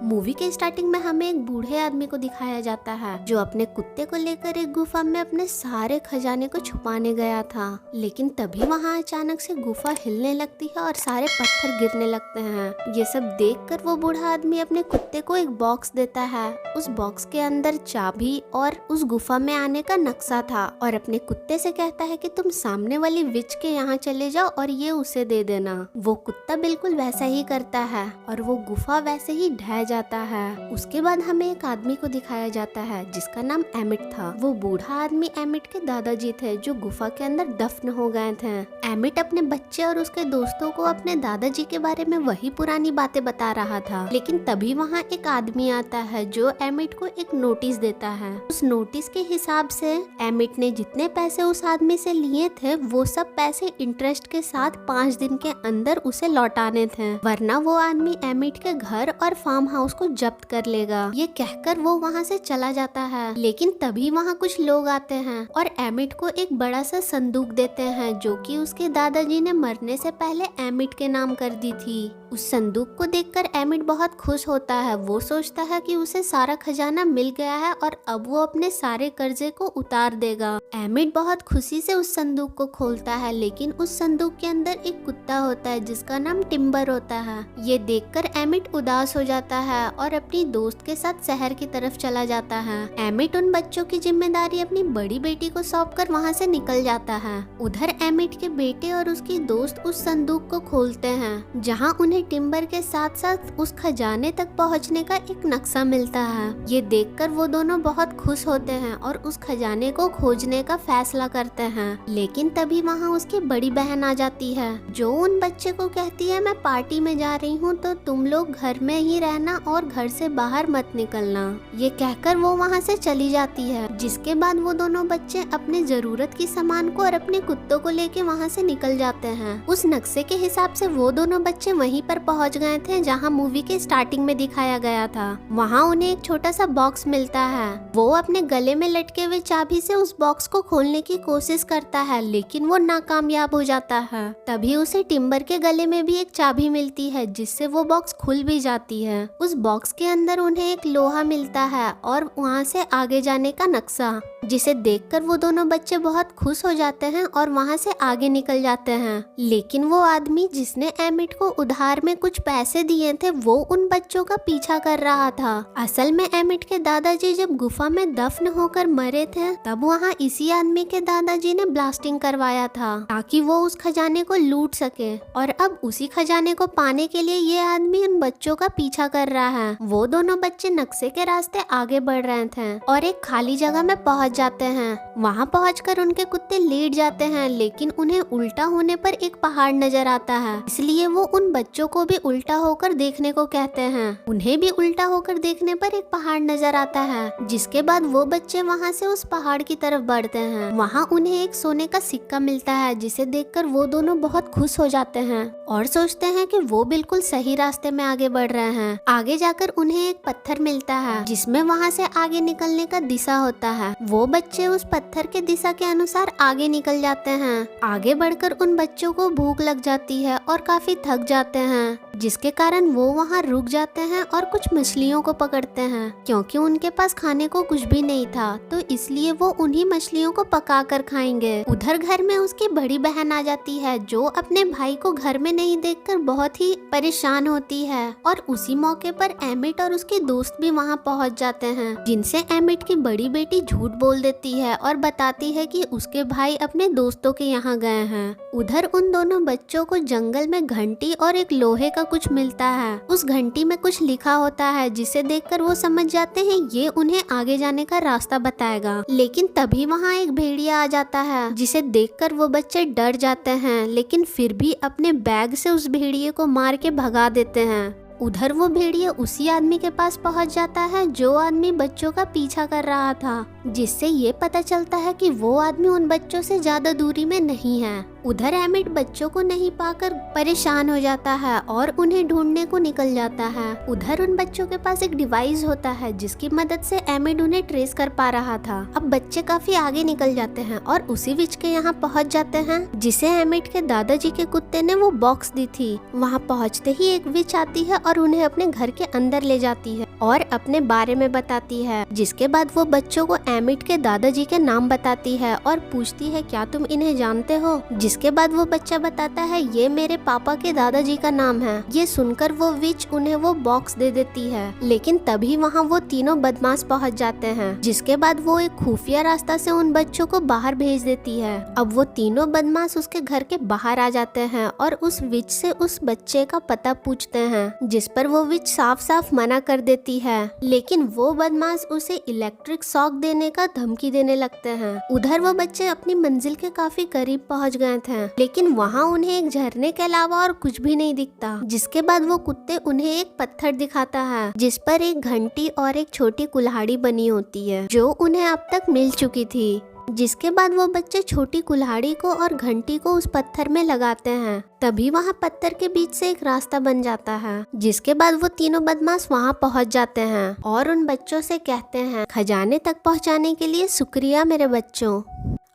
Movie के starting में हमें एक बूढ़े आदमी को दिखाया जाता है जो अपने कुत्ते को लेकर एक गुफा में अपने सारे खजाने को छुपाने गया था। लेकिन तभी वहाँ अचानक से गुफा हिलने लगती है और सारे पत्थर गिरने लगते हैं। ये सब देखकर वो बूढ़ा आदमी अपने कुत्ते को एक बॉक्स देता है। उस बॉक्स के अंदर चाबी और उस गुफा में आने का नक्शा था और अपने कुत्ते से कहता है कि तुम सामने वाली विच के यहाँ चले जाओ और ये उसे दे देना। वो कुत्ता बिल्कुल वैसा ही करता है और वो गुफा वैसे ही ढह जाता है। उसके बाद हमें एक आदमी को दिखाया जाता है जिसका नाम एमिट था। वो बूढ़ा आदमी एमिट के दादाजी थे जो गुफा के अंदर दफन हो गए थे। एमिट अपने बच्चे और उसके दोस्तों को अपने दादाजी के बारे में वही पुरानी बातें बता रहा था। लेकिन तभी वहाँ एक आदमी आता है जो एमिट को एक नोटिस देता है। उस नोटिस के हिसाब से एमिट ने जितने पैसे उस आदमी से लिए थे वो सब पैसे इंटरेस्ट के साथ 5 दिन के अंदर उसे लौटाने थे, वरना वो आदमी एमिट के घर और फार्म हाउस को जब्त कर लेगा। ये कहकर वो वहाँ से चला जाता है। लेकिन तभी वहाँ कुछ लोग आते हैं और एमिट को एक बड़ा सा संदूक देते हैं जो कि उसके दादाजी ने मरने से पहले एमिट के नाम कर दी थी। उस संदूक को देखकर एमिट बहुत खुश होता है। वो सोचता है कि उसे सारा खजाना मिल गया है और अब वो अपने सारे कर्जे को उतार देगा। एमिट बहुत खुशी से उस संदूक को खोलता है, लेकिन उस संदूक के अंदर एक कुत्ता होता है जिसका नाम टिम्बर होता है। ये देखकर एमिट उदास हो जाता है और अपनी दोस्त के साथ शहर की तरफ चला जाता है। एमिट उन बच्चों की जिम्मेदारी अपनी बड़ी बेटी को सौंपकर वहाँ से निकल जाता है। उधर एमिट के बेटे और उसकी दोस्त उस संदूक को खोलते हैं जहाँ उन्हें टिम्बर के साथ साथ उस खजाने तक पहुँचने का एक नक्शा मिलता है। ये देखकर वो दोनों बहुत खुश होते हैं और उस खजाने को खोजने का फैसला करते हैं। लेकिन तभी वहाँ उसकी बड़ी बहन आ जाती है जो उन बच्चे को कहती है मैं पार्टी में जा रही हूँ तो तुम लोग घर में ही रहना और घर से बाहर मत निकलना। ये कहकर वो वहाँ से चली जाती है। जिसके बाद वो दोनों बच्चे अपने जरूरत की सामान को और अपने कुत्तों को लेके वहाँ से निकल जाते हैं। उस नक्शे के हिसाब से वो दोनों बच्चे वहीं पर पहुँच गए थे जहाँ मूवी के स्टार्टिंग में दिखाया गया था। वहाँ उन्हें एक छोटा सा बॉक्स मिलता है। वो अपने गले में लटके हुए चाबी से उस बॉक्स को खोलने की कोशिश करता है लेकिन वो नाकामयाब हो जाता है। तभी उसे टिम्बर के गले में भी एक चाबी मिलती है जिससे वो बॉक्स खुल भी जाती है। उस बॉक्स के अंदर उन्हें एक लोहा मिलता है और वहाँ से आगे जाने का नक्शा, जिसे देखकर वो दोनों बच्चे बहुत खुश हो जाते हैं और वहाँ से आगे निकल जाते हैं। लेकिन वो आदमी जिसने एमिट को उधार में कुछ पैसे दिए थे वो उन बच्चों का पीछा कर रहा था। असल में एमिट के दादाजी जब गुफा में दफन होकर मरे थे तब वहाँ इसी आदमी के दादाजी ने ब्लास्टिंग करवाया था ताकि वो उस खजाने को लूट सके और अब उसी खजाने को पाने के लिए ये आदमी उन बच्चों का पीछा कर रहा है। वो दोनों बच्चे नक्शे के रास्ते आगे बढ़ रहे थे और एक खाली जगह में पहुँच जाते हैं। वहाँ पहुंचकर उनके कुत्ते लेट जाते हैं लेकिन उन्हें उल्टा होने पर एक पहाड़ नजर आता है, इसलिए वो उन बच्चों को भी उल्टा होकर देखने को कहते हैं। उन्हें भी उल्टा होकर देखने पर एक पहाड़ नजर आता है। जिसके बाद वो बच्चे वहाँ से उस पहाड़ की तरफ बढ़ते हैं। वहाँ उन्हें एक सोने का सिक्का मिलता है जिसे देखकर वो दोनों बहुत खुश हो जाते हैं और सोचते हैं कि वो बिल्कुल सही रास्ते में आगे बढ़ रहे हैं। आगे जाकर उन्हें एक पत्थर मिलता है जिसमें वहाँ से आगे निकलने का दिशा होता है। वो बच्चे उस पत्थर के दिशा के अनुसार आगे निकल जाते हैं। आगे बढ़कर उन बच्चों को भूख लग जाती है और काफी थक जाते हैं, जिसके कारण वो वहाँ रुक जाते हैं और कुछ मछलियों को पकड़ते हैं। क्योंकि उनके पास खाने को कुछ भी नहीं था तो इसलिए वो उन्हीं मछलियों को पका कर खाएंगे। उधर घर में उसकी बड़ी बहन आ जाती है जो अपने भाई को घर में नहीं देखकर बहुत ही परेशान होती है और उसी मौके पर एमिट और उसके दोस्त भी वहाँ पहुँच जाते हैं, जिनसे एमिट की बड़ी बेटी झूठ बोल देती है और बताती है कि उसके भाई अपने दोस्तों के यहाँ गए हैं। उधर उन दोनों बच्चों को जंगल में घंटी और एक लोहे का कुछ मिलता है। उस घंटी में कुछ लिखा होता है जिसे देखकर वो समझ जाते हैं ये उन्हें आगे जाने का रास्ता बताएगा। लेकिन तभी वहाँ एक भेड़िया आ जाता है जिसे देखकर वो बच्चे डर जाते हैं लेकिन फिर भी अपने बैग से उस भेड़िए को मार के भगा देते हैं। उधर वो भेड़िया उसी आदमी के पास पहुंच जाता है जो आदमी बच्चों का पीछा कर रहा था जिससे ये पता चलता है कि वो आदमी उन बच्चों से ज्यादा दूरी में नहीं है। उधर एमिट बच्चों को नहीं पाकर परेशान हो जाता है और उन्हें ढूंढने को निकल जाता है। उधर उन बच्चों के पास एक डिवाइस होता है जिसकी मदद से एमिट उन्हें ट्रेस कर पा रहा था। अब बच्चे काफी आगे निकल जाते हैं और उसी विच के यहाँ पहुँच जाते हैं जिसे एमिट के दादाजी के कुत्ते ने वो बॉक्स दी थी। वहाँ पहुँचते ही एक विच आती है और उन्हें अपने घर के अंदर ले जाती है और अपने बारे में बताती है। जिसके बाद वो बच्चों को एमिट के दादाजी के नाम बताती है और पूछती है क्या तुम इन्हें जानते हो। जिसके बाद वो बच्चा बताता है ये मेरे पापा के दादाजी का नाम है। ये सुनकर वो विच उन्हें वो बॉक्स दे देती है, लेकिन तभी वहाँ वो तीनों बदमाश पहुँच जाते हैं। जिसके बाद वो एक खुफिया रास्ता से उन बच्चों को बाहर भेज देती है। अब वो तीनों बदमाश उसके घर के बाहर आ जाते हैं और उस विच से उस बच्चे का पता पूछते हैं, जिस पर वो विच साफ साफ मना कर देती है। लेकिन वो बदमाश उसे इलेक्ट्रिक शॉक देने का धमकी देने लगते हैं। उधर वो बच्चे अपनी मंजिल के काफी करीब पहुंच गए थे, लेकिन वहाँ उन्हें एक झरने के अलावा और कुछ भी नहीं दिखता। जिसके बाद वो कुत्ते उन्हें एक पत्थर दिखाता है जिस पर एक घंटी और एक छोटी कुल्हाड़ी बनी होती है जो उन्हें अब तक मिल चुकी थी। जिसके बाद वो बच्चे छोटी कुल्हाड़ी को और घंटी को उस पत्थर में लगाते हैं। तभी वहाँ पत्थर के बीच से एक रास्ता बन जाता है। जिसके बाद वो तीनों बदमाश वहाँ पहुँच जाते हैं और उन बच्चों से कहते हैं खजाने तक पहुँचाने के लिए शुक्रिया मेरे बच्चों।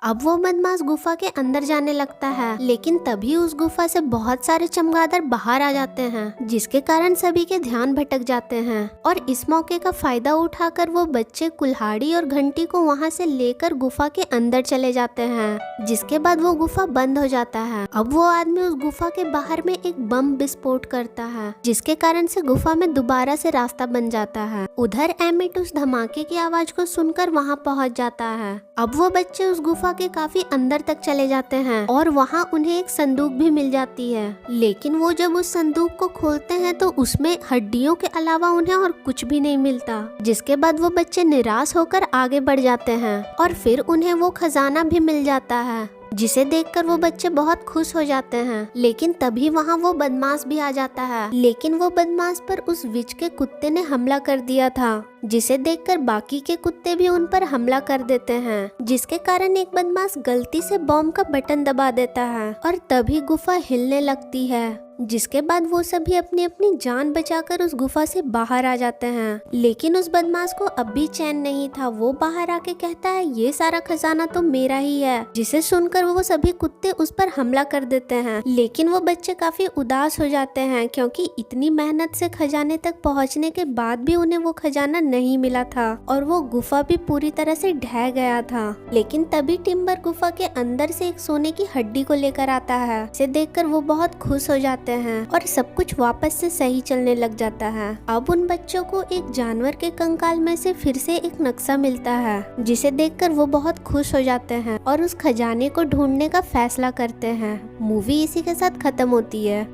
अब वो बदमाश गुफा के अंदर जाने लगता है, लेकिन तभी उस गुफा से बहुत सारे चमगादड़ बाहर आ जाते हैं जिसके कारण सभी के ध्यान भटक जाते हैं। और इस मौके का फायदा उठाकर वो बच्चे कुल्हाड़ी और घंटी को वहां से लेकर गुफा के अंदर चले जाते हैं। जिसके बाद वो गुफा बंद हो जाता है। अब वो आदमी उस गुफा के बाहर में एक बम विस्फोट करता है जिसके कारण से गुफा में दोबारा से रास्ता बन जाता है। उधर एमिट उस धमाके की आवाज को सुनकर वहाँ पहुँच जाता है। अब वो बच्चे उस गुफा के काफी अंदर तक चले जाते हैं और वहाँ उन्हें एक संदूक भी मिल जाती है। लेकिन वो जब उस संदूक को खोलते हैं तो उसमें हड्डियों के अलावा उन्हें और कुछ भी नहीं मिलता। जिसके बाद वो बच्चे निराश होकर आगे बढ़ जाते हैं और फिर उन्हें वो खजाना भी मिल जाता है जिसे देखकर वो बच्चे बहुत खुश हो जाते हैं। लेकिन तभी वहाँ वो बदमाश भी आ जाता है, लेकिन वो बदमाश पर उस विच के कुत्ते ने हमला कर दिया था जिसे देखकर बाकी के कुत्ते भी उन पर हमला कर देते हैं। जिसके कारण एक बदमाश गलती से बॉम्ब का बटन दबा देता है और तभी गुफा हिलने लगती है। जिसके बाद वो सभी अपनी अपनी जान बचाकर उस गुफा से बाहर आ जाते हैं। लेकिन उस बदमाश को अब भी चैन नहीं था। वो बाहर आके कहता है ये सारा खजाना तो मेरा ही है, जिसे सुनकर वो सभी कुत्ते उस पर हमला कर देते हैं। लेकिन वो बच्चे काफी उदास हो जाते हैं क्योंकि इतनी मेहनत से खजाने तक पहुंचने के बाद भी उन्हें वो खजाना नहीं मिला था और वो गुफा भी पूरी तरह से ढह गया था। लेकिन तभी टिम्बर गुफा के अंदर से एक सोने की हड्डी को लेकर आता है। इसे देखकर वो बहुत खुश हो जाते हैं और सब कुछ वापस से सही चलने लग जाता है। अब उन बच्चों को एक जानवर के कंकाल में से फिर से एक नक्शा मिलता है जिसे देखकर वो बहुत खुश हो जाते हैं और उस खजाने को ढूंढने का फैसला करते हैं। मूवी इसी के साथ खत्म होती है।